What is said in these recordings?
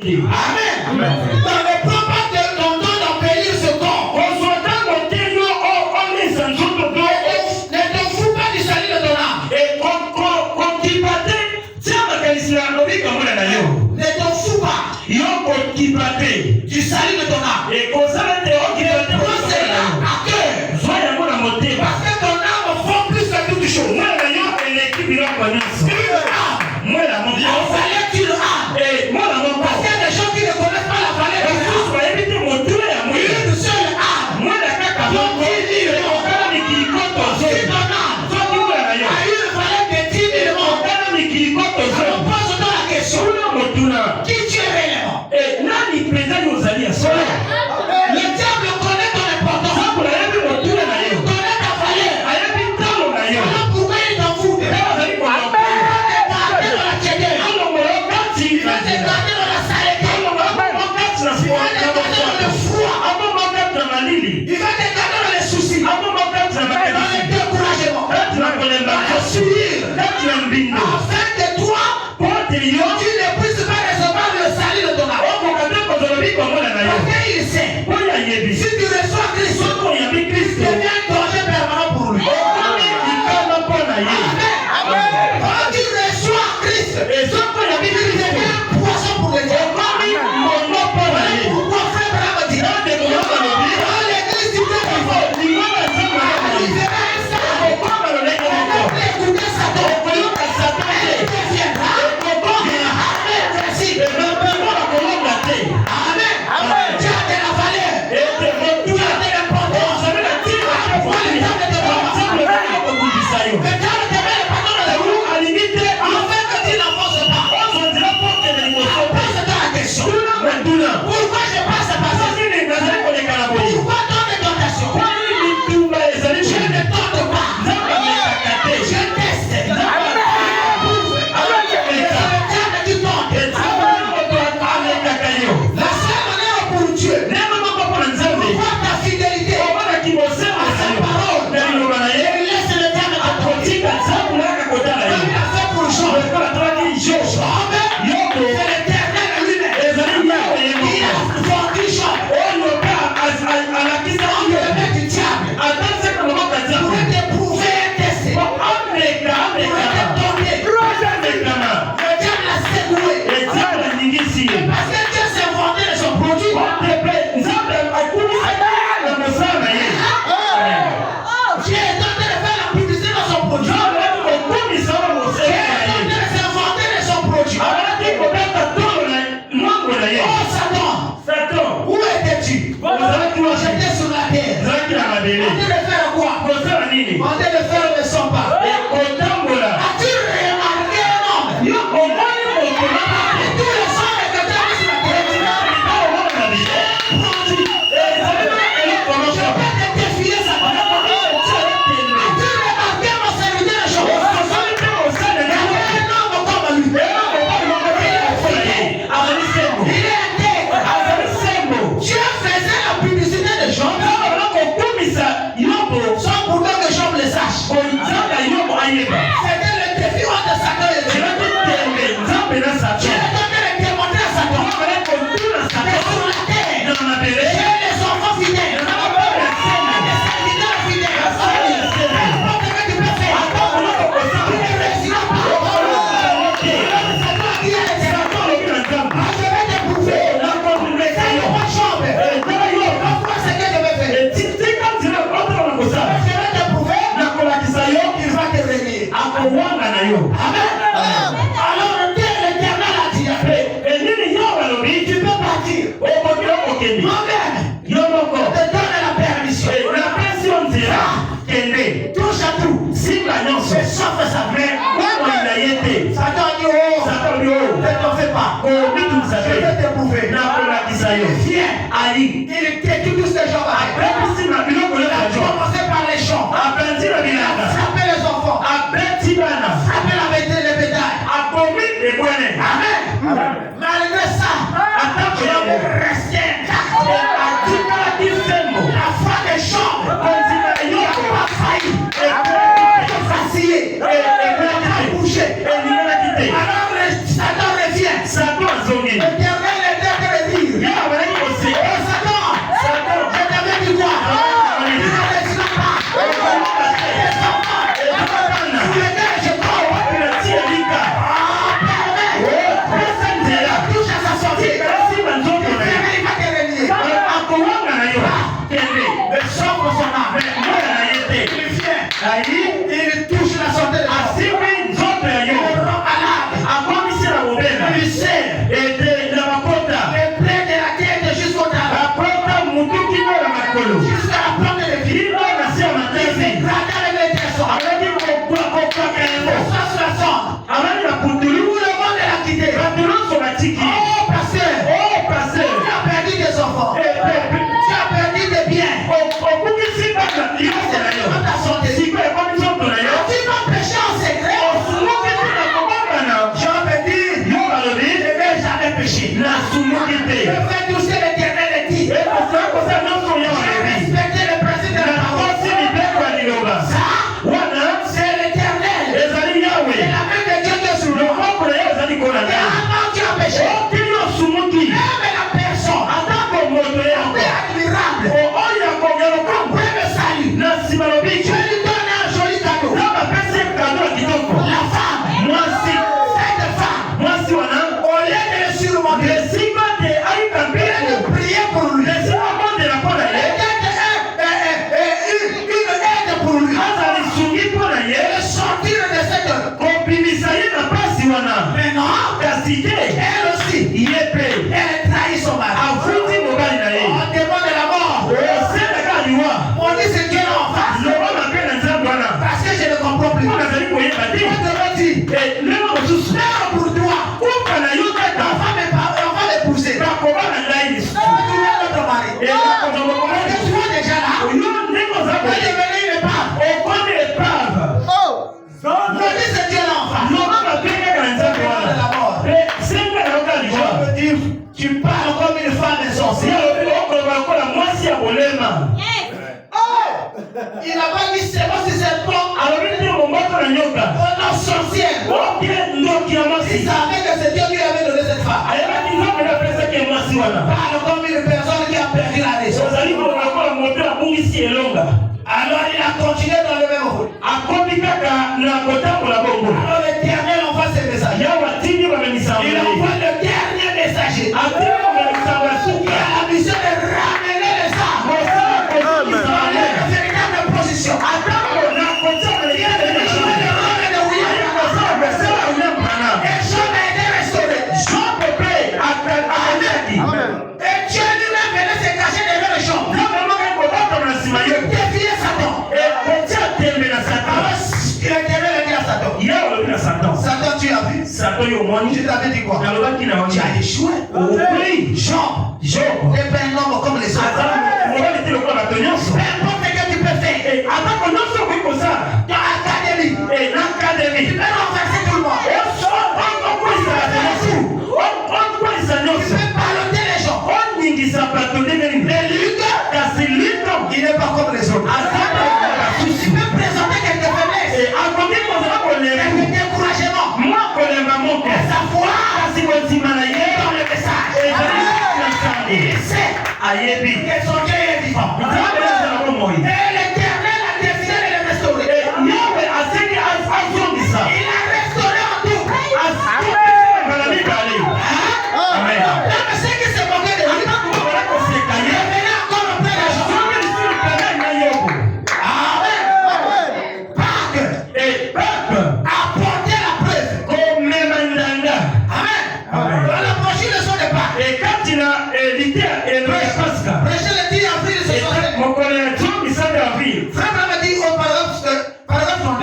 Amen. Dans le propre de ton don d'embellir ce corps. Ne te fous pas du salut de ton âme. Ne te fous pas du salut de ton âme. Prends cela à cœur. Parce que ton âme font plus que toutes choses. Une âme. Il fallait que tu le âmes. Parce qu'il y a des gens qui ne connaissent pas la valeur de l'âme. Une seule âme. Donc il dit le mot. Si ton âme a eu une valeur de 10 000 mots, alors pose-toi la question. Qui tu es réellement? Le diable connaît ton importance. Il connaît ta valeur. Alors pourquoi il t'en fout? Il va te garder dans la tiédeur. Il va te garder dans la saleté. Il va te garder dans le froid. Il va te garder dans les soucis. Dans les découragements. Dans la suivre. Afin que toi, tu ne puisses pas recevoir le salut de ton âme. Parce qu'il sait. Si tu reçois Christ, tu deviens un danger permanent pour lui. Amen. Quand tu reçois Christ, tu deviens un poisson pour les dieux. Pourquoi frère Abraham dit dans l'église du Dieu vivant, il verra un Satan. Écoutez Satan. Il deviendra. Merci. Amen. Tu as de la valeur. Tu as de l'importance. Le diable te met le pardon dans la roue. Afin que tu n'avances pas. Pose-toi la question. Pourquoi je passe par ça? Pourquoi tant de tentations? Je ne tente pas. Je teste. Le diable tu tentes. La seule manière pour Dieu de voir ta fidélité à sa parole, il laisse le diable t'approcher. Comme il a fait pour Jean. C'est l'Éternel lui-même. Il a vendu Jean. Le mec du diable pourrait t'éprouver et tester. Pourrait te tenter. Le diable l'a secoué. Parce que Dieu s'est inventé de son produit. Dieu est en train de faire la publicité de son produit. Dieu est en train de s'inventer de son produit. Oh Satan, où étais-tu? J'étais sur la terre. En train de faire quoi? En train de faire le son pas. As-tu remarqué un homme? Et tous les sons que tu as mis sur la terre. Je peux te défier Satan. As-tu remarqué mon serviteur de Jean? Il y avait un homme comme lui. Il est intègre. Dieu faisait la publicité de Jean. Sans pourtant que Jean le sache. C'était le défi entre Satan et Dieu. Dieu est en train de démontrer à Satan que sur la terre, j'ai les enfants fidèles. Des serviteurs fidèles. N'importe ce que tu peux faire. Tu ne réussiras pas. Satan a dit à l'Éternel, je vais t'éprouver. Dans ma chambre. Vois ce que je vais faire. Je vais t'éprouver. Il va te régner. Amen. Alors l'Éternel a dit, tu peux partir. Moi-même, je te donne la permission. Touche à tout. Sauf sa main. Satan dit, ne t'en fais pas. Je vais t'éprouver. Viens. Il était tout ce genre. Il a commencé par les champs. Frapper les enfants. Frapper le bétail. Amen. Malgré ça, il a resté intact. La foi des champs. Il n'a pas failli. Il a vacillé. Il a bougé. Alors Satan revient. L'Éternel Je fais tout ce que l'Éternel dit. Je respecte le principe de la parole. Ça, c'est l'Éternel. C'est la main de Dieu qui est sur moi. Et avant tu as péché. Même la personne. Admirable. Premier salut. Tu lui donnes un joli cadeau. La femme. Cette femme. Au lieu de le surmonter. De prier pour lui. Une aide pour lui. Et sortir de cette. Maintenant, elle aussi. Elle trahit son mari. On demande la mort. On dit c'est Dieu en face. Parce que je ne comprends plus. On te dit. Non pour toi. On va l'épouser. Tu veux notre mari. Tu es déjà là. Tu es devenu une épave. On dit c'est Dieu en face. Tu parles comme une femme insensée. Il n'a pas dit c'est moi si c'est bon. On a sorcière. Il savait que c'est Dieu qui avait donné cette femme. Parle comme une personne qui a perdu la raison. Alors il a continué dans le même rôle. Alors l'Éternel envoie ses messagers. Il envoie le dernier messager. Il a la mission de ramener les âmes. Dans leur véritable position. Et Job a été restauré. Et Dieu lui-même venait se cacher derrière le champ. Défier Satan. Il a dit à Satan. Satan, tu as vu? Je t'avais dit quoi? Tu as échoué. Job n'est pas un homme comme les autres. Peu importe ce que tu peux faire. Dans l'académie. Tu peux renverser tout le monde. Tu peux baloter les gens. Mais lui, il n'est pas comme les autres. Tu peux présenter quelques faiblesses. Quelques découragements. Et sa foi dans le message. Il sait que son Dieu est vivant. Et l'Éternel a décidé de le restaurer. Il a restauré en tout. Amen. Même ceux qui se moquaient de lui, il revenait encore auprès des gens. Amen. Apporter la preuve. Amen. Dans la prochaine leçon de Pâques. Prêchez le 10 avril ce soir. Frère m'a dit au paragraphe 30.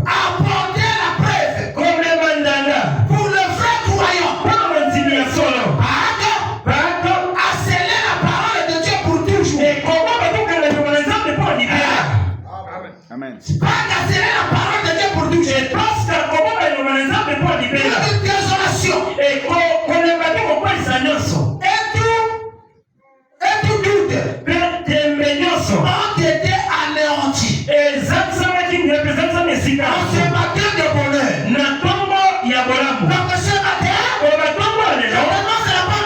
Apporter la preuve pour le vrai croyant. Sceller la parole de Dieu pour toujours. Amen. Pas sceller la parole de Dieu pour toujours.